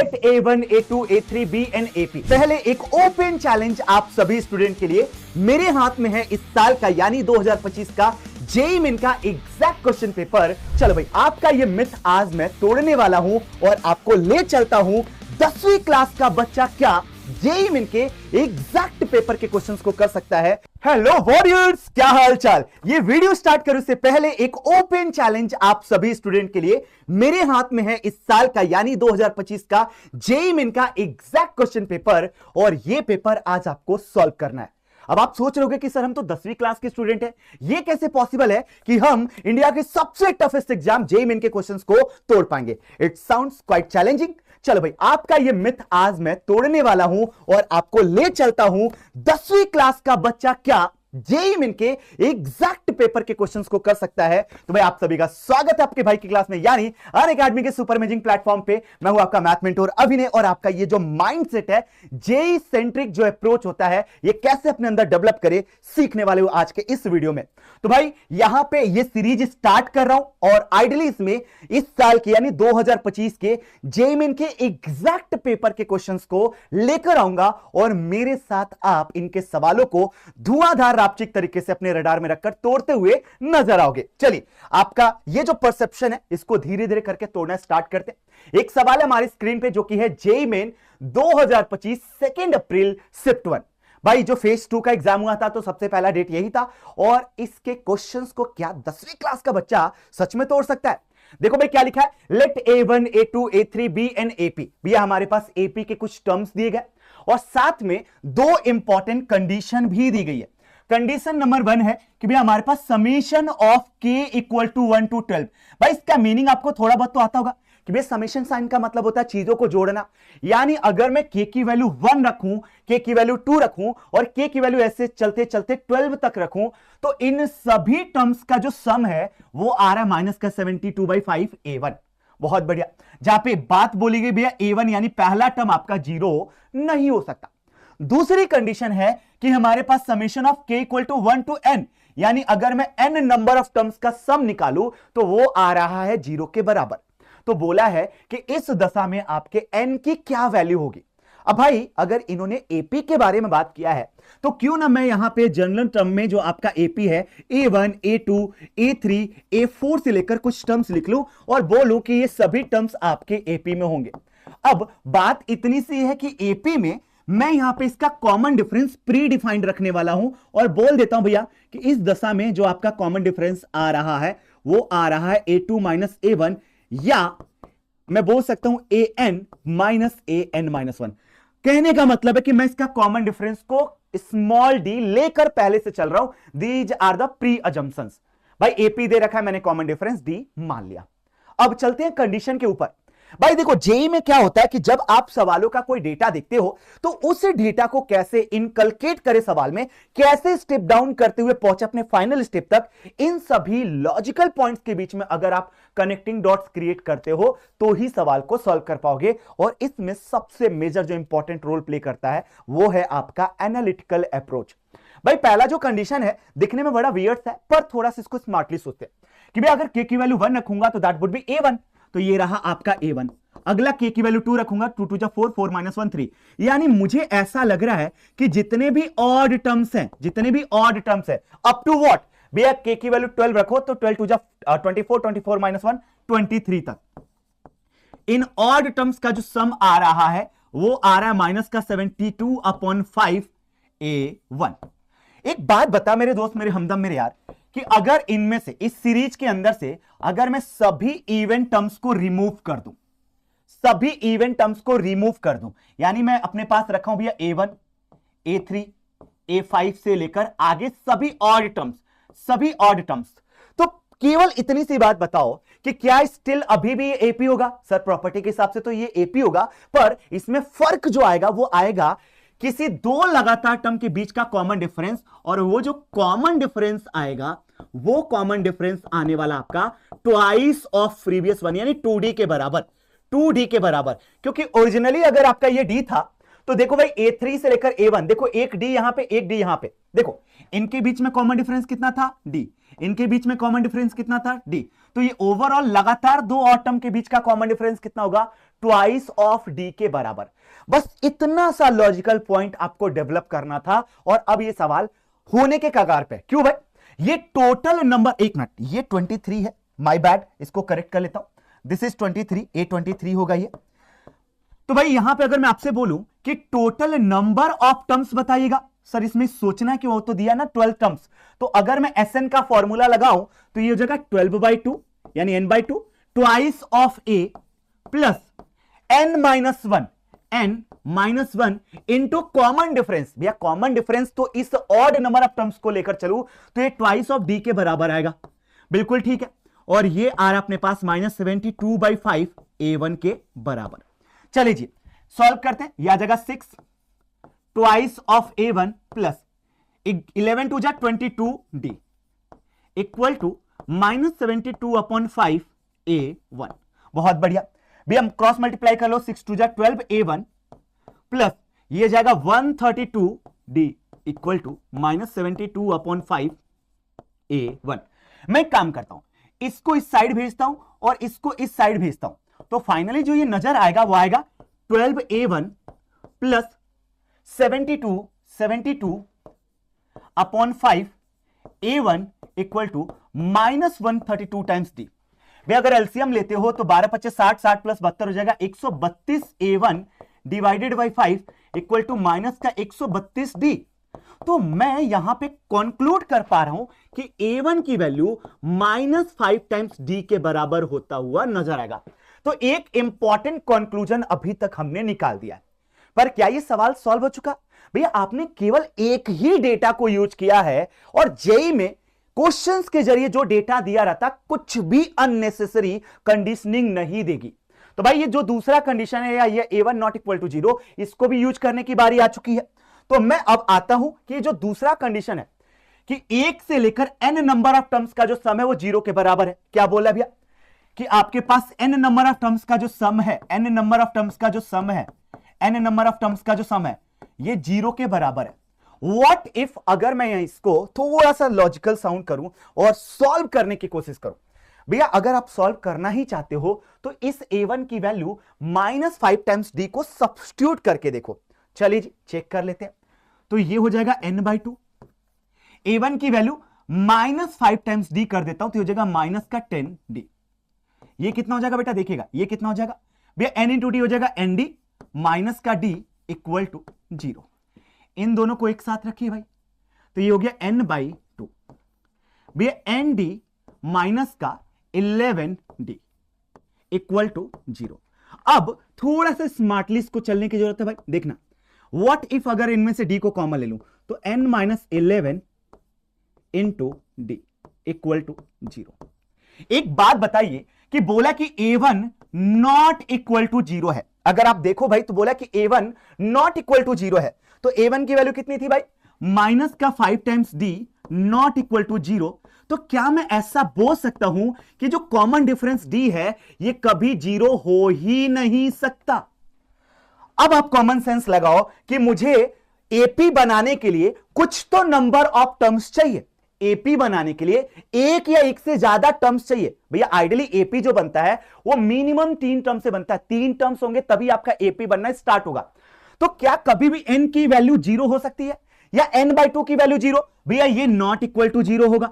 Late A1, A2, A3, B and AP। पहले एक open challenge आप सभी स्टूडेंट के लिए। मेरे हाथ में है इस साल का यानी 2025 का जेईई मेन का एग्जैक्ट क्वेश्चन पेपर। चलो भाई, आपका ये मिथ आज मैं तोड़ने वाला हूं और आपको ले चलता हूं 10वीं क्लास का बच्चा क्या जेईई मेन के एग्जैक्ट पेपर के क्वेश्चंस को कर सकता है। हेलो वॉरियर्स, क्या हाल चाल। ये वीडियो स्टार्ट करने से पहले एक ओपन चैलेंज आप सभी स्टूडेंट के लिए। मेरे हाथ में है इस साल का यानी 2025 का जेईई मेन का एग्जैक्ट क्वेश्चन पेपर और ये पेपर आज आपको सॉल्व करना है। अब आप सोच रहे होगे कि सर हम तो 10वीं क्लास के स्टूडेंट हैं, ये कैसे पॉसिबल है कि हम इंडिया के सबसे टफेस्ट एग्जाम जेईई मेन के क्वेश्चंस को तोड़ पाएंगे। It sounds quite challenging. चलो भाई, आपका ये मिथ आज मैं तोड़ने वाला हूं और आपको ले चलता हूं 10वीं क्लास का बच्चा क्या जेईई मेन के एग्जैक्ट पेपर के क्वेश्चंस को कर सकता है। तो भाई आप सभी का स्वागत है आपके भाई की क्लास में यानी अनअकैडमी के सुपर अमेजिंग प्लेटफॉर्म पे। मैं हूं आपका मैथ मेंटोर अभिनय और आपका ये जो माइंडसेट है, जेईई सेंट्रिक जो अप्रोच होता है, ये कैसे अपने अंदर डेवलप करे, सीखने वाले हो आज के इस वीडियो में। तो भाई यहां पे ये सीरीज स्टार्ट कर रहा हूं और आइडियली इसमें इस साल के यानी 2025 के जेईई मेन के एग्जैक्ट पेपर के क्वेश्चंस को लेकर आऊंगा और मेरे साथ आप इनके सवालों को धुआंधार रापचिक तरीके से अपने रडार में रखकर तोड़ते हुए नजर आओगे। चलिए, आपका ये जो परसेप्शन है इसको धीरे धीरे करके तोड़ना स्टार्ट करते हैं। एक सवाल है हमारी स्क्रीन पे जो कि है जेईई मेन 2025 2 अप्रैल शिफ्ट 1। भाई जो फेज 2 का एग्जाम हुआ था तो सबसे पहला डेट यही था और इसके क्वेश्चंस को क्या 10वीं क्लास का बच्चा सच में तोड़ सकता है। देखो भाई क्या लिखा है, late A1, A2, A3, B and AP। भैया हमारे पास AP के कुछ टर्म्स दिए गए और साथ में दो इंपॉर्टेंट कंडीशन भी दी गई है। कंडीशन नंबर 1 है कि भाई हमारे पास summation of k equal to 1 to 12। भाई इसका मीनिंग आपको थोड़ा बहुत तो आता होगा कि भाई समेशन साइन का मतलब होता है चीजों को जोड़ना। यानी अगर मैं k की वैल्यू 1 रखूं, k की वैल्यू 2 रखूं और k की वैल्यू ऐसे चलते चलते 12 तक रखूं तो इन सभी टर्म्स का जो सम है वो आ रहा है माइनस का 72/5 A1। बहुत बढ़िया। जहां पे बात बोली गई भैया A1 यानी पहला टर्म आपका 0 नहीं हो सकता। दूसरी कंडीशन है कि हमारे पास summation of k equal to 1 to n, यानी अगर मैं n नंबर ऑफ टर्म्स का सम निकालूं तो वो आ रहा है 0 के बराबर। तो बोला है कि इस दशा में आपके n की क्या वैल्यू होगी। अब भाई अगर इन्होंने AP के बारे में बात किया है तो क्यों ना मैं यहां पे जनरल टर्म में जो आपका AP है A1, A2, A3, A4 से लेकर कुछ टर्म्स लिख लूं और बोलूं कि ये सभी टर्म्स आपके AP में होंगे। अब बात इतनी सी है कि AP में मैं यहां पे इसका कॉमन डिफरेंस प्री डिफाइंड रखने वाला हूं और बोल देता हूं भैया कि इस दशा में जो आपका कॉमन डिफरेंस आ रहा है वो आ रहा है A2 माइनस A1, या मैं बोल सकता हूं AN माइनस AN माइनस 1। कहने का मतलब है कि मैं इसका कॉमन डिफरेंस को स्मॉल d लेकर पहले से चल रहा हूं। These are the pre assumptions. भाई AP दे रखा है, मैंने कॉमन डिफरेंस d मान लिया। अब चलते हैं कंडीशन के ऊपर। भाई देखो जेईई में क्या होता है कि जब आप सवालों का कोई डेटा देखते हो तो उस डेटा को कैसे इनकलकेट करे सवाल में, कैसे स्टेप डाउन करते हुए पहुंचे अपने फाइनल स्टेप तक, इन सभी लॉजिकल पॉइंट्स के बीच में अगर आप कनेक्टिंग डॉट्स क्रिएट करते हो तो ही सवाल को सॉल्व कर पाओगे। और इसमें सबसे मेजर जो इंपॉर्टेंट रोल प्ले करता है वो है आपका एनालिटिकल अप्रोच। भाई पहला जो कंडीशन है दिखने में बड़ा वियर्ड है पर थोड़ा सा इसको स्मार्टली सोचते हैं कि भाई अगर k की वैल्यू 1 रखूंगा तो दैट वुड बी A1, तो ये रहा आपका A1। अगला k की वैल्यू 2 रखूंगा, 2 2 जा 4, 4 माइनस 1 3। यानी मुझे ऐसा लग रहा है कि जितने भी ऑड टर्म्स हैं अप टू व्हाट भैया k की वैल्यू 12 रखो तो 12 2 जा 24, 24 माइनस 1 23 तक, इन ऑड टर्म्स का जो सम आ रहा है वो आ रहा है माइनस का 72/5 A1। एक बात बता मेरे दोस्त, मेरे हमदम, मेरे यार, कि अगर इनमें से इस सीरीज के अंदर से अगर मैं सभी इवन टर्म्स को रिमूव कर दूं, यानी मैं अपने पास रखा हूं भैया A1, A3, A5 से लेकर आगे सभी ऑड टर्म्स, तो केवल इतनी सी बात बताओ कि क्या स्टिल अभी भी ये AP होगा। सर प्रॉपर्टी के हिसाब से तो ये AP होगा, पर इसमें फर्क जो आएगा वो आएगा किसी दो लगातार टर्म के बीच का कॉमन डिफरेंस, और वो जो कॉमन डिफरेंस आएगा वो कॉमन डिफरेंस आने वाला आपका ट्वाइस ऑफ प्रीवियस वन, यानी 2D के बराबर। क्योंकि ओरिजिनली अगर आपका ये D था तो देखो भाई A3 से लेकर A1, देखो एक D यहां पे, एक D यहां पे, देखो इनके बीच में कॉमन डिफरेंस कितना था D, इनके बीच में कॉमन डिफरेंस कितना था D। तो ये ओवरऑल लगातार दो और टर्म के बीच का कॉमन डिफरेंस कितना होगा, ट्वाइस ऑफ डी के बराबर। बस इतना सा लॉजिकल पॉइंट आपको डेवलप करना था और अब ये सवाल होने के कगार पे। क्यों भाई, ये टोटल नंबर, एक मिनट, ये 23 है, माय बैड, इसको करेक्ट कर लेता हूं, दिस इज 23, ए 23 होगा ये। तो भाई यहां पे अगर मैं आपसे बोलूं कि टोटल नंबर ऑफ टर्म्स बताइएगा, सर इसमें सोचना कि वो तो दिया ना 12 टर्म्स, तो अगर मैं एसएन का फॉर्मूला लगाऊं तो ये हो जाएगा 12/2 यानी n/2 twice of A plus n-1 into common difference. भैया कॉमन डिफरेंस तो इस ऑड नंबर ऑफ टर्म्स को लेकर चलूं तो ये ट्वाइस ऑफ डी के बराबर आएगा, बिल्कुल ठीक है। और ये आ रहा अपने पास -72/5 a1 के बराबर। चलिए जी सॉल्व करते हैं, यह आ जाएगा 6 ट्वाइस ऑफ a1 प्लस 11 2 जा 22d इक्वल टू -72/5 a1। बहुत बढ़िया भैया, हम क्रॉस मल्टीप्लाई कर लो, 6 2 जा 12 a1 प्लस ये जाएगा 132d इक्वल टू -72/5 a1। मैं एक काम करता हूं, इसको इस साइड भेजता हूं और इसको इस साइड भेजता हूं, तो फाइनली जो ये नजर आएगा वो आएगा 12a1 plus 72/5 a1 equal to -132 times d. भाई अगर एलसीएम लेते हो तो 12 25 60, 60 प्लस 72 हो जाएगा 132 a1 divided by 5 equal to minus का 132 डी। तो मैं यहां पे कंक्लूड कर पा रहा हूं कि a1 की वैल्यू -5 टाइम्स डी के बराबर होता हुआ नजर आएगा। तो एक इंपॉर्टेंट कंक्लूजन अभी तक हमने निकाल दिया है, पर क्या यह सवाल सॉल्व हो चुका? भैया आपने केवल एक ही डेटा को यूज किया है और जेई में क्वेश्चंस के जरिए जो डेटा दिया रहता कुछ भी अननेसेसरी कंडीशनिंग नहीं देगी। तो भाई ये जो दूसरा कंडीशन है या ये a1 नॉट इक्वल टू 0, इसको भी यूज करने की बारी आ चुकी है। तो मैं अब आता हूं कि जो दूसरा कंडीशन है कि 1 से लेकर n नंबर ऑफ टर्म्स का जो सम है वो 0 के बराबर है। क्या बोला भैया कि आपके पास n नंबर ऑफ टर्म्स का जो सम है, n नंबर ऑफ टर्म्स का जो सम है, n नंबर ऑफ टर्म्स का जो सम है ये 0 के बराबर है। व्हाट इफ अगर मैं इसको थोड़ा सा लॉजिकल साउंड करूं और सॉल्व करने की कोशिश करूं। भैया अगर आप सॉल्व करना ही चाहते हो तो इस a1 की वैल्यू -5 टाइम्स d को सब्स्टिट्यूट करके देखो। चलिए जी चेक कर लेते हैं। तो ये हो जाएगा n/2, a1 की वैल्यू -5 टाइम्स d कर देता हूं तो हो जाएगा -10d। ये कितना हो जाएगा बेटा, देखिएगा ये कितना हो जाएगा भैया, n इंटू डी हो जाएगा nd माइनस का d इक्वल टू 0। इन दोनों को एक साथ रखिए भाई, तो ये हो गया n/2 भैया nd माइनस का 11d इक्वल टू 0। अब थोड़ा सा स्मार्टली इसको चलने की जरूरत है भाई। देखना व्हाट इफ अगर इनमें से d को कॉमन ले लूं तो n-11 into D equal to 0। एक बात बताइए कि बोला कि a1 नॉट इक्वल टू 0 है। अगर आप देखो भाई तो बोला कि a1 नॉट इक्वल टू 0 है, तो a1 की वैल्यू कितनी थी भाई, माइनस का 5 times d not equal to 0। तो क्या मैं ऐसा बोल सकता हूं कि जो कॉमन डिफरेंस d है ये कभी 0 हो ही नहीं सकता? अब आप कॉमन सेंस लगाओ कि मुझे एपी बनाने के लिए कुछ तो नंबर ऑफ टर्म्स चाहिए। एपी बनाने के लिए एक या एक से ज्यादा टर्म्स चाहिए। भैया आइडियली एपी जो बनता है वो मिनिमम 3 टर्म से बनता है, 3 टर्म्स होंगे तभी आपका एपी बनना स्टार्ट होगा। तो क्या कभी भी n की वैल्यू 0 हो सकती है या n/2 की वैल्यू 0? भैया ये नॉट इक्वल टू 0 होगा,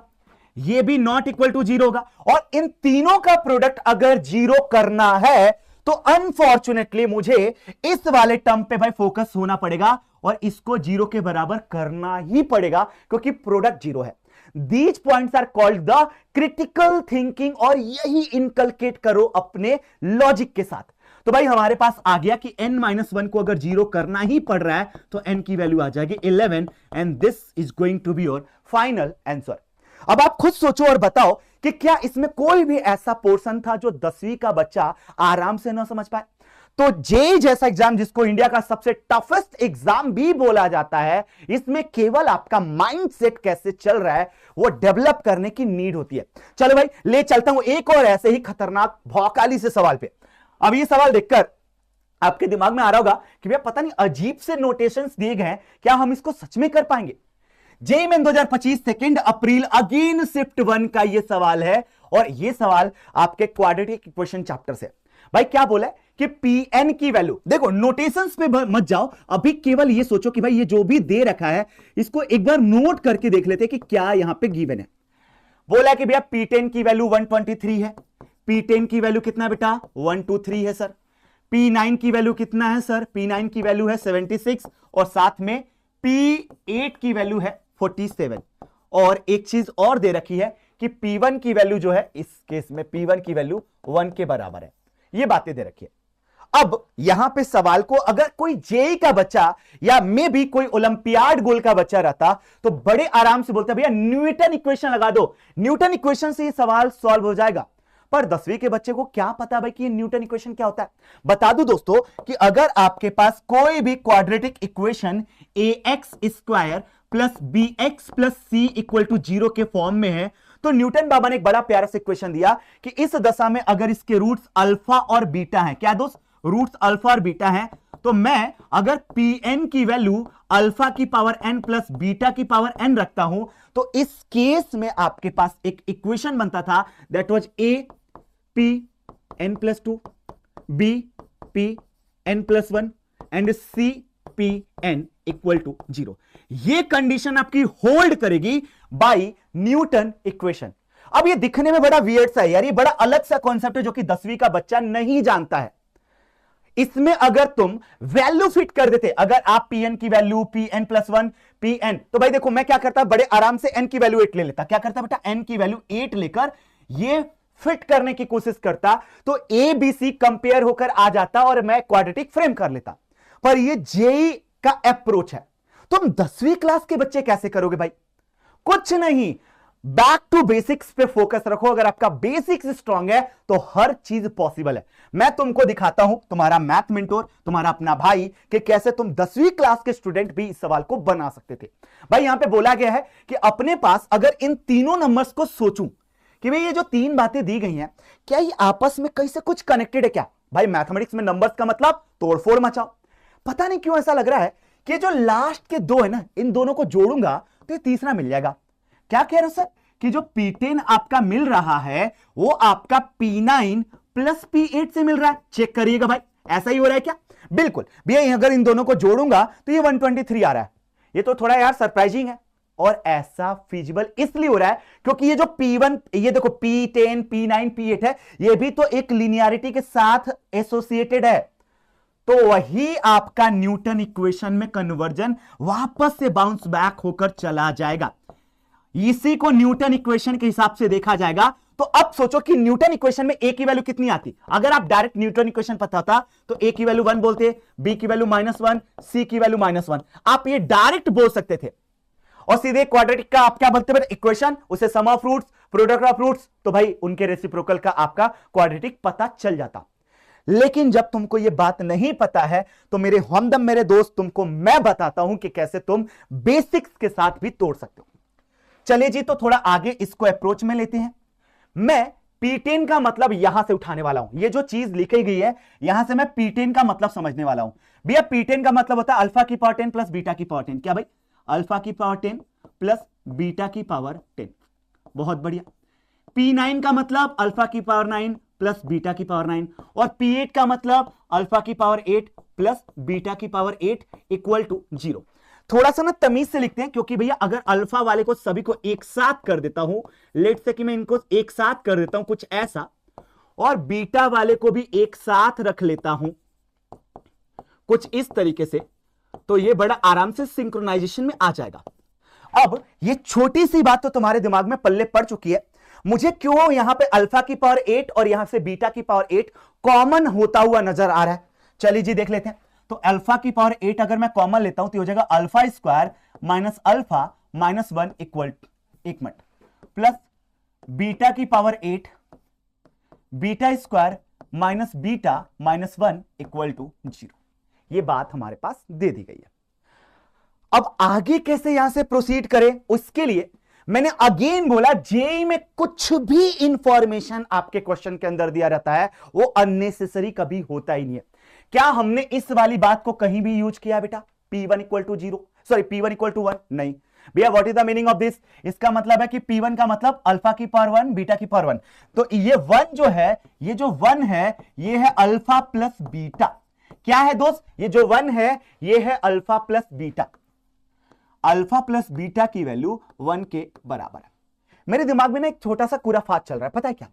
ये भी नॉट इक्वल टू 0 होगा, और इन तीनों का प्रोडक्ट अगर 0 करना है तो अनफॉर्चुनेटली मुझे इस वाले टर्म पे भाई फोकस होना पड़ेगा और इसको 0 के बराबर करना ही पड़ेगा क्योंकि प्रोडक्ट 0 है। These points are called the critical thinking और यही इनकलकेट करो अपने लॉजिक के साथ। तो भाई हमारे पास आ गया कि n-1 को अगर 0 करना ही पड़ रहा है तो n की वैल्यू आ जाएगी 11 and this is going to be your final answer. अब आप खुद सोचो और बताओ कि क्या इसमें कोई भी ऐसा पोर्शन था जो 10वीं का बच्चा आराम से ना समझ पाए? तो जेईई जैसा एग्जाम जिसको इंडिया का सबसे टफेस्ट एग्जाम भी बोला जाता है, इसमें केवल आपका माइंडसेट कैसे चल रहा है वो डेवलप करने की नीड होती है। चलो भाई ले चलता हूं एक और ऐसे ही खतरनाक भौकाली से सवाल पे। अब ये सवाल देखकर आपके दिमाग में आ रहा होगा कि भैया पता नहीं अजीब से नोटेशंस दिए गए हैं, क्या हम इसको सच में कर पाएंगे? जेईई मेन 2025 2 अप्रैल अगेन शिफ्ट 1 का ये सवाल है और ये सवाल आपके क्वाड्रेटिक इक्वेशन चैप्टर से। भाई क्या बोला है कि Pn की वैल्यू, देखो नोटेशंस पे मत जाओ, अभी केवल ये सोचो कि भाई ये जो भी दे रखा है इसको एक बार नोट करके देख लेते हैं कि क्या यहां पे गिवन है। बोला कि भैया P10 की वैल्यू 123 है। P10 की वैल्यू कितना है बेटा? 123 है सर। P9 की वैल्यू कितना है सर? P9 की वैल्यू है 76 और साथ में P8 की वैल्यू है 47। और एक चीज और दे रखी है कि P1 की वैल्यू जो है, इस केस में P1 की वैल्यू 1 के बराबर है। ये बातें दे रखी है। अब यहां पे सवाल को अगर कोई जेई का बच्चा या मे भी कोई ओलंपियाड गोल का बच्चा रहता तो बड़े आराम से बोलता भैया न्यूटन इक्वेशन लगा दो, न्यूटन इक्वेशन से ये सवाल सॉल्व हो जाएगा। पर 10वीं के बच्चे को क्या पता भाई कि ये न्यूटन इक्वेशन क्या होता है। बता दूं दोस्तों कि अगर आपके पास कोई भी quadratic equation ax² plus bx plus c equal to 0 के फॉर्म में है तो न्यूटन बाबा ने एक बड़ा प्यारा सा इक्वेशन दिया कि इस दशा में अगर इसके रूट्स अल्फा और बीटा हैं, क्या दोस्त? रूट्स अल्फा और बीटा हैं, तो मैं अगर Pn की वैल्यू अल्फा की पावर n प्लस बीटा की पावर n रखता हूं तो इस केस में आपके पास एक इक्वेशन बनता था, that was a p n plus 2 b p n plus 1 and c p n equal to 0। ये कंडीशन आपकी होल्ड करेगी बाय न्यूटन इक्वेशन। अब ये दिखने में बड़ा वियर्ड सा है यार, ये बड़ा अलग सा कॉन्सेप्ट है जो कि 10वीं का बच्चा नहीं जानता है। इसमें अगर तुम वैल्यू फिट कर देते, अगर आप Pn की वैल्यू Pn प्लस 1 Pn, तो भाई देखो मैं क्या करता, बड़े आराम से n की वैल्यू 8 ले लेता। क्या करता बेटा? n की वैल्यू 8 लेकर ये फिट करने की कोशिश करता तो ए बी सी कंपेयर होकर आ जाता और मैं क्वाड्रेटिक फ्रेम कर लेता। पर ये जेई का अप्रोच है। तुम 10वीं क्लास के बच्चे कैसे करोगे भाई? कुछ नहीं, बैक टू बेसिक्स पे फोकस रखो। अगर आपका बेसिक्स स्ट्रांग है तो हर चीज पॉसिबल है। मैं तुमको दिखाता हूं, तुम्हारा मैथ मेंटोर, तुम्हारा अपना भाई, कि कैसे तुम 10वीं क्लास के स्टूडेंट भी इस सवाल को बना सकते थे। भाई यहां पे बोला गया है कि अपने पास अगर इन तीनों नंबर्स को सोचूं कि भाई ये जो तीन बातें दी गई हैं क्या ये आपस में कैसे कुछ कनेक्टेड है क्या? भाई मैथमेटिक्स में नंबर्स का मतलब तोड़फोड़ मचाओ। पता नहीं क्यों ऐसा लग रहा है कि जो लास्ट के दो है ना, इन दोनों को जोड़ूंगा तो ये तीसरा मिल जाएगा। क्या कह रहे हो सर? कि जो P10 आपका मिल रहा है वो आपका P9 प्लस P8 से मिल रहा है। चेक करिएगा भाई, ऐसा ही हो रहा है क्या? बिल्कुल भैया, अगर इन दोनों को जोड़ूंगा तो ये 123 आ रहा है। ये तो थोड़ा यार सरप्राइजिंग है, और ऐसा फिजिबल इसलिए हो रहा है क्योंकि ये जो P1, ये देखो P10 P9 P8 है, ये भी तो एक लिनियरिटी के साथ एसोसिएटेड है। तो वही आपका न्यूटन इक्वेशन में कन्वर्जन वापस से बाउंस बैक होकर चला जाएगा। इसी को न्यूटन इक्वेशन के हिसाब से देखा जाएगा। तो अब सोचो कि न्यूटन इक्वेशन में ए की वैल्यू कितनी आती? अगर आप डायरेक्ट न्यूटन इक्वेशन पता होता तो ए की वैल्यू 1 बोलते, बी की वैल्यू -1, सी की वैल्यू -1, आप ये डायरेक्ट बोल सकते थे और सीधे क्वाड्रेटिक का आप क्या बोलते हैं इक्वेशन, उसे sum of roots, product of roots, तो भाई उनके रेसिप्रोकल का आपका क्वाड्रेटिक पता चल जाता। लेकिन जब तुमको यह बात नहीं पता है तो मेरे हमदम मेरे दोस्त, तुमको मैं बताता हूं कि कैसे तुम बेसिक्स के साथ भी तोड़ सकते हो। चलिए जी, तो थोड़ा आगे इसको अप्रोच में लेते हैं। मैं P10 का मतलब यहां से उठाने वाला हूं। ये जो चीज लिखी गई है यहां से मैं P10 का मतलब समझने वाला हूं। भैया P10 का मतलब होता है अल्फा की पावर 10 प्लस बीटा की पावर 10। क्या भाई? अल्फा की पावर 10 प्लस बीटा की पावर 10। बहुत बढ़िया। P9 का मतलब अल्फा की पावर 9 प्लस बीटा की पावर 9, और P8 का मतलब अल्फा की पावर 8 प्लस बीटा की पावर 8 इक्वल टू 0। थोड़ा सा ना तमीज से लिखते हैं, क्योंकि भैया अगर अल्फा वाले को सभी को एक साथ कर देता हूं, लेट से कि मैं इनको एक साथ कर देता हूं कुछ ऐसा, और बीटा वाले को भी एक साथ रख लेता हूं कुछ इस तरीके से, तो ये बड़ा आराम से सिंक्रोनाइजेशन में आ जाएगा। अब ये छोटी सी बात तो तुम्हारे दिमाग में पल्ले पड़ चुकी है, मुझे क्यों यहां पे अल्फा की पावर 8 और यहां से बीटा की पावर 8 कॉमन होता हुआ नजर आ रहा है। चलिए जी देख लेते हैं। तो अल्फा की पावर 8 अगर मैं कॉमन लेता हूं तो हो जाएगा alpha square minus alpha minus 1 equal, एक मिनट, प्लस बीटा की power 8 beta square minus beta minus 1 equal to 0। ये बात हमारे पास दे दी गई है। अब आगे कैसे यहां से प्रोसीड करें, उसके लिए मैंने अगेन बोला जेईई में कुछ भी इंफॉर्मेशन आपके क्वेश्चन के अंदर दिया रहता है वो अननेसेसरी कभी होता ही नहीं है। क्या हमने इस वाली बात को कहीं भी यूज किया बेटा? P1 equal to 0, sorry P1 equal to 1? नहीं। भैया what is the meaning of this? इसका मतलब है कि P1 का मतलब अल्फा की पावर 1 बीटा की पावर 1। तो ये 1 जो है, ये जो 1 है ये है अल्फा प्लस बीटा। क्या है दोस्त? ये जो 1 है ये है alpha plus beta. Alpha plus beta की वैल्यू 1 के बराबर है। मेरे दिमाग में ना एक छोटा सा खुराफात चल रहा है, पता है क्या?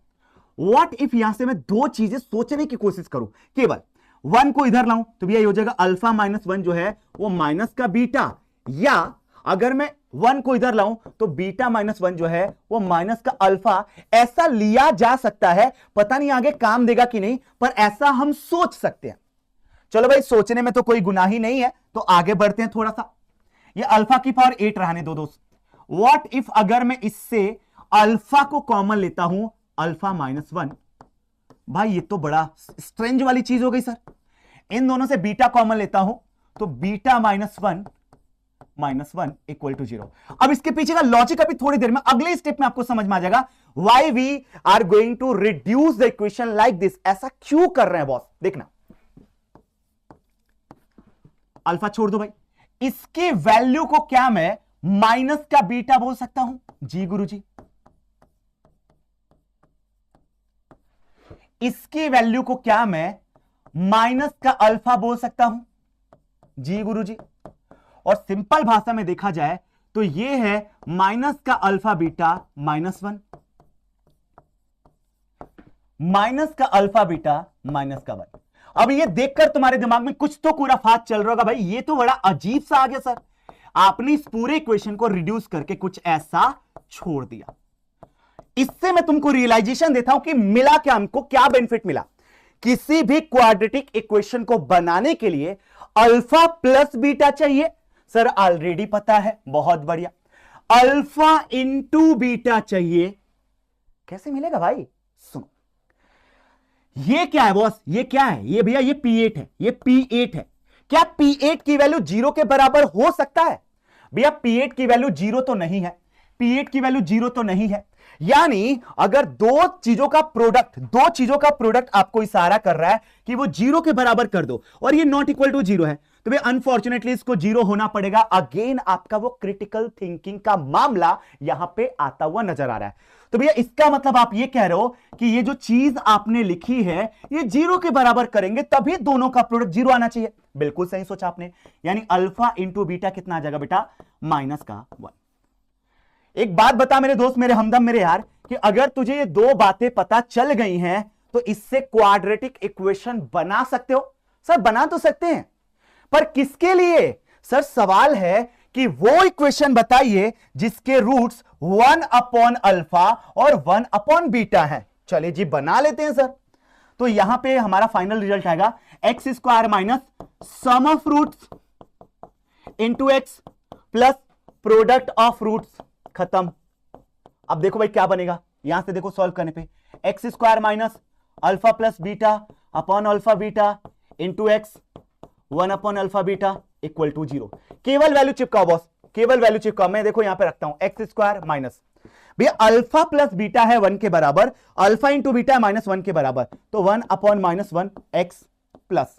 व्हाट इफ यहां से मैं दो चीजें सोचने की कोशिश करूं, केवल 1 को इधर लाऊं तो भैया ये हो जाएगा अल्फा माइनस 1 जो है वो माइनस का बीटा, या अगर मैं 1 को इधर लाऊं तो बीटा माइनस 1 जो है वो माइनस का अल्फा। ऐसा लिया जा सकता है, पता नहीं आगे काम देगा कि नहीं, पर ऐसा हम सोच सकते हैं। चलो भाई, सोचने में तो कोई गुनाह ही नहीं है, तो आगे बढ़ते हैं थोड़ा सा। ये अल्फा की पावर 8 रहने दो दोस्त। व्हाट इफ अगर मैं इससे अल्फा को कॉमन लेता हूं, अल्फा माइनस 1, भाई ये तो बड़ा स्ट्रेंज वाली चीज हो गई सर। इन दोनों से बीटा कॉमन लेता हूं तो बीटा माइनस 1 इक्वल टू 0। अब इसके पीछे का लॉजिक अभी थोड़ी देर में अगले स्टेप में आपको समझ में आ जाएगा। Why we are going to reduce the equation like this. ऐसा क्यों कर रहे हैं बॉस? देखना, अल्फा छोड़ दो भाई, इसके वैल्यू को क्या मैं माइनस का बीटा बोल सकता हूं? जी गुरुजी। इसकी वैल्यू को क्या मैं माइनस का अल्फा बोल सकता हूं? जी गुरुजी। और सिंपल भाषा में देखा जाए तो यह है माइनस का अल्फा बीटा -1, माइनस का अल्फा बीटा माइनस का 1। अब ये देखकर तुम्हारे दिमाग में कुछ तो खुराफात चल रहा होगा, भाई ये तो बड़ा अजीब सा आ गया सर। आपने इस पूरे इक्वेशन को रिड्यूस करके कुछ ऐसा छोड़ दिया। इससे मैं तुमको रियलाइजेशन देता हूं कि मिला क्या, हमको क्या बेनिफिट मिला। किसी भी क्वाड्रेटिक इक्वेशन को बनाने के लिए अल्फा प्लस बीटा चाहिए सर, ऑलरेडी पता है, बहुत बढ़िया। अल्फा इंटू बीटा चाहिए, कैसे मिलेगा भाई? सुनो, ये क्या है बॉस? ये क्या है? ये भैया ये P8 है, ये P8 है। क्या P8 की वैल्यू 0 के बराबर हो सकता है? भैया P8 की वैल्यू 0 तो नहीं है, P8 की वैल्यू 0 तो नहीं है। यानी अगर दो चीजों का प्रोडक्ट आपको इशारा कर रहा है कि वो 0 के बराबर कर दो और ये नॉट इक्वल टू 0 है, तो भैया अनफॉर्चुनेटली इसको 0 होना पड़ेगा। अगेन आपका वो क्रिटिकल थिंकिंग का मामला यहां पे आता हुआ नजर आ रहा है। तो भैया इसका मतलब आप ये कह रहे हो कि ये जो चीज आपने लिखी है ये 0 के बराबर करेंगे तभी दोनों का प्रोडक्ट 0 आना चाहिए। बिल्कुल सही सोचा आपने। यानी अल्फा इंटू बीटा कितना आ जाएगा बेटा? माइनस का 1। एक बात बता मेरे दोस्त, मेरे हमदम, मेरे यार, कि अगर तुझे ये दो बातें पता चल गई हैं तो इससे क्वाड्रेटिक इक्वेशन बना सकते हो। सर बना तो सकते हैं, पर किसके लिए? सर सवाल है कि वो इक्वेशन बताइए जिसके रूट्स 1 अपॉन अल्फा और 1 अपॉन बीटा है। चलिए जी बना लेते हैं सर। तो यहां पे हमारा फाइनल रिजल्ट आएगा x square minus sum of roots into x plus product of roots. खत्म। अब देखो भाई क्या बनेगा, यहां से देखो सॉल्व करने पे, x square minus alpha plus beta upon alpha beta into x 1 upon alpha beta equal to 0। केवल वैल्यू चिपकाओ बॉस, केवल वैल्यू चिपकाओ। मैं देखो यहां पे रखता हूं एक्स स्क्वायर माइनस, भैया अल्फा प्लस बीटा है 1 के बराबर, अल्फा इंटू बीटा है -1 के बराबर, तो 1 अपॉन -1 एक्स प्लस,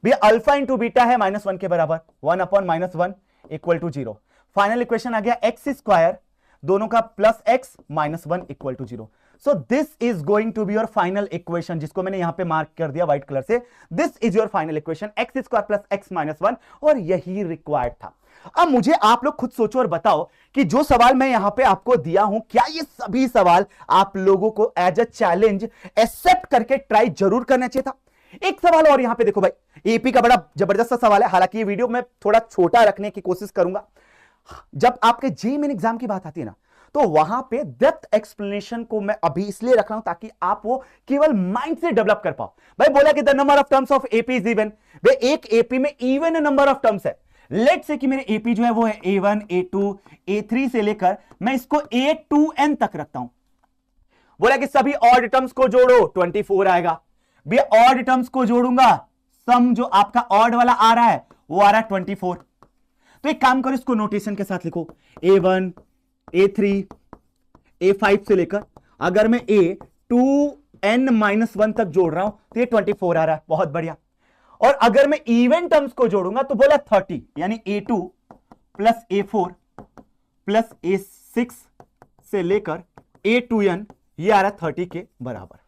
भैया अल्फा इंटू बीटा है -1 के बराबर, 1 upon -1 equal to 0। Final equation आ गया एक्स स्क्वायर, दोनों का plus x -1 equal to 0। So this is going to be your final equation, जिसको मैंने यहां पे मार्क कर दिया व्हाइट कलर से। This is your final equation x square plus x -1, और यही रिक्वायर्ड था। अब मुझे आप लोग खुद सोचो और बताओ कि जो सवाल मैं यहां पे आपको दिया हूं, क्या ये सभी सवाल आप लोगों को एज अ चैलेंज एक्सेप्ट करके ट्राई जरूर करना चाहिए था? एक सवाल और यहां पे देखो भाई, एपी का बड़ा जबरदस्त सा सवाल है, हालांकि ये वीडियो मैं थोड़ा छोटा रखने की कोशिश करूंगा। जब आपके जेईई मेन एग्जाम की बात आती है ना, तो वहां पे डेप्थ एक्सप्लेनेशन को मैं अभी इसलिए रख रहा हूं ताकि आप वो केवल माइंड से डेवलप कर पाओ। भाई बोला कि the number of terms of AP is even, वे एक एपी में इवन नंबर ऑफ टर्म्स है। लेट्स से कि मेरे एपी जो है वो है A1 A2 A3 से लेकर मैं इसको A2N तक रखता हूं। बोला कि सभी ऑड टर्म्स को जोड़ो 24 आएगा। भैया ऑड टर्म्स को जोड़ूंगा, सम जो आपका ऑड वाला आ रहा है वो आ रहा है 24। तो एक काम करो, इसको नोटेशन के साथ लिखो, A1 A3 A5 से लेकर अगर मैं A2N-1 तक जोड़ रहा हूं तो ये 24 आ रहा है। बहुत बढ़िया। और अगर मैं इवन टर्म्स को जोड़ूंगा तो बोला 30, यानी A2 plus A4 plus A6 से लेकर A2n, ये आ रहा 30 के बराबर।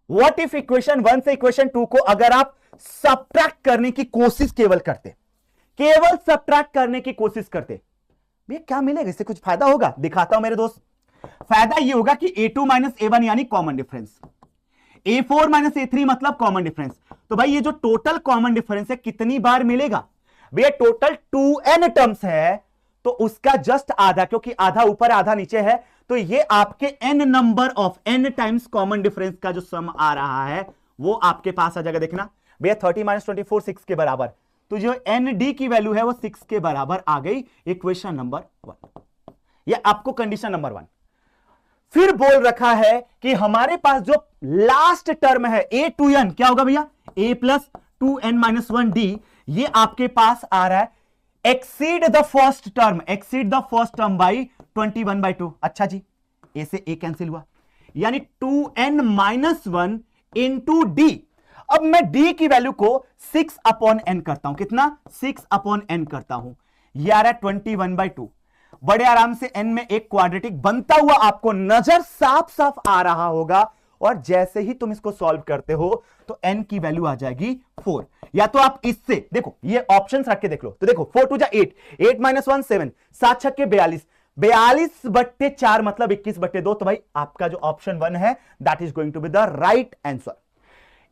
व्हाट इफ इक्वेशन 1 से इक्वेशन 2 को अगर आप सब्ट्रैक्ट करने की कोशिश केवल सब्ट्रैक्ट करने की कोशिश करते, भैया क्या मिलेगा, इससे कुछ फायदा होगा? दिखाता हूं मेरे दोस्त। फायदा ये होगा कि A2 माइनस A1 यानी common difference, A4 minus A3 मतलब कॉमन डिफरेंस। तो भाई ये जो टोटल कॉमन डिफरेंस है कितनी बार मिलेगा? भैया टोटल 2n टर्म्स है, तो उसका जस्ट आधा, क्योंकि आधा ऊपर आधा नीचे है, तो ये आपके n number of n times common difference का जो सम आ रहा है वो आपके पास आ जाएगा। देखना भैया 30 माइनस 24 6 के बराबर, तो जो nd की वैल्यू है वो 6 के बराबर आ गई। इक्वेशन नंबर 1, ये आपको कंडीशन नंबर 1। फिर बोल रखा है कि हमारे पास जो लास्ट टर्म है A2n, क्या होगा भैया? a plus 2n minus 1d, ये आपके पास आ रहा है exceed the first term by 21/2। अच्छा जी, a से a कैंसिल हुआ, यानी 2n माइनस 1 इंटू डी। अब मैं d की वैल्यू को 6/n करता हूं, कितना? 6/n करता हूं, ये आ रहा है 21/2। बड़े आराम से n में एक क्वाड्रेटिक बनता हुआ आपको नजर साफ साफ आ रहा होगा, और जैसे ही तुम इसको सॉल्व करते हो तो n की वैल्यू आ जाएगी 4। या तो आप इससे देखो, ये ऑप्शंस रख के देख लो, तो देखो 4 2 जा 8, 8 माइनस 1 7, 7 6 42, 42/4 मतलब 21/2। तो भाई आपका जो ऑप्शन 1 है that is going to be the right answer.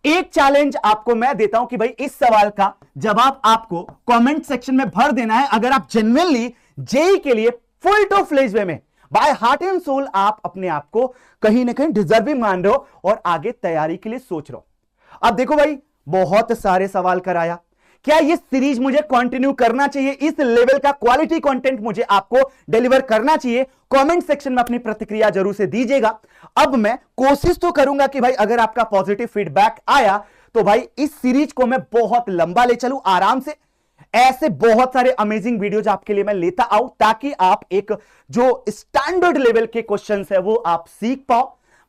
एक चैलेंज आपको मैं देता हूं कि भाई इस सवाल का जवाब आपको कमेंट सेक्शन में भर देना है। अगर आप जेन्युइनली जेई के लिए फुल टू फ्लेज वे में बाय हार्ट एंड सोल आप अपने आप को कहीं ना कहीं डिजर्विंग मान रहे हो और आगे तैयारी के लिए सोच रहे हो। अब देखो भाई, बहुत सारे सवाल कराया, क्या ये सीरीज मुझे कंटिन्यू करना चाहिए? इस लेवल का क्वालिटी कंटेंट मुझे आपको डिलीवर करना चाहिए? कमेंट सेक्शन में अपनी प्रतिक्रिया जरूर से दीजिएगा। अब मैं कोशिश तो करूंगा कि भाई अगर आपका पॉजिटिव फीडबैक आया तो भाई इस सीरीज को मैं बहुत लंबा ले चलूं, आराम से ऐसे बहुत सारे अमेजिंग वीडियोज आपके लिए मैं लेता आऊं, ताकि आप एक जो स्टैंडर्ड लेवल के क्वेश्चंस है वो आप सीख पाओ,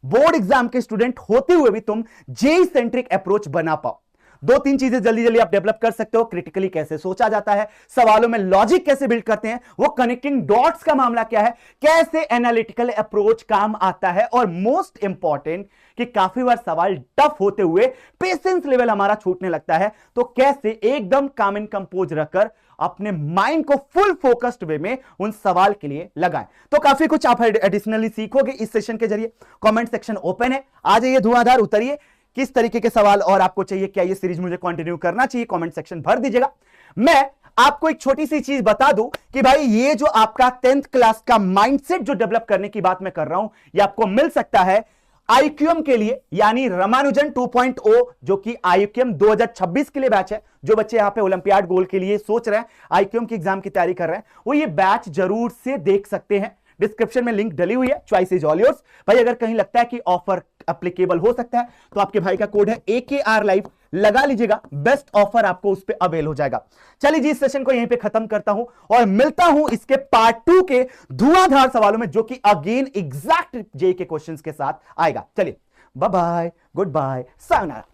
बोर्ड एग्जाम के स्टूडेंट होते हुए भी तुम जेई सेंट्रिक अप्रोच बना पाओ। 2-3 चीजें जल्दी जल्दी आप डेवलप कर सकते हो। क्रिटिकली कैसे सोचा जाता है, सवालों में लॉजिक कैसे बिल्ड करते हैं, वो कनेक्टिंग डॉट्स का मामला क्या है, कैसे एनालिटिकल अप्रोच काम आता है, और मोस्ट इंपॉर्टेंट कि काफी बार सवाल टफ होते हुए पेशेंस लेवल हमारा छूटने लगता है, तो कैसे एकदम काम एंड कंपोज रखकर अपने माइंड को फुल फोकस्ड वे में उन सवाल के लिए लगाएं। तो काफी कुछ आप एडिशनली सीखोगे इस सेशन के जरिए। कमेंट सेक्शन ओपन है, आ जाइए, धुआंधार उतरिए। किस तरीके के सवाल और आपको चाहिए, क्या ये सीरीज मुझे कंटिन्यू करना चाहिए, कमेंट सेक्शन भर दीजिएगा। मैं आपको एक छोटी सी चीज बता दूं कि भाई ये जो आपका 10th क्लास का माइंडसेट जो डेवलप करने की बात मैं कर रहा हूं, ये आपको मिल सकता है आईक्यूएम के लिए, यानी रामानुजन 2.0, जो कि आईक्यूएम 2026 के लिए बैच है। जो बच्चे यहां पे ओलंपियाड गोल के लिए सोच रहे हैं, आईक्यूएम की एग्जाम की तैयारी कर रहे हैं, वो ये बैच जरूर से देख सकते हैं। डिस्क्रिप्शन में लिंक डली हुई है, चॉइस इज ऑल योर्स। भाई अगर कहीं लगता है कि ऑफर एप्लीकेबल हो सकता है तो आपके भाई का कोड है AKR लाइव, लगा लीजिएगा, बेस्ट ऑफर आपको उस पे अवेल हो जाएगा। चलिए जी, इस सेशन को यहीं पे खत्म करता हूं और मिलता हूं इसके पार्ट 2 के धुआंधार सवालों में, जो कि अगेन एग्जैक्ट जेई के क्वेश्चंस के साथ आएगा। चलिए bye bye, good bye, sayonara.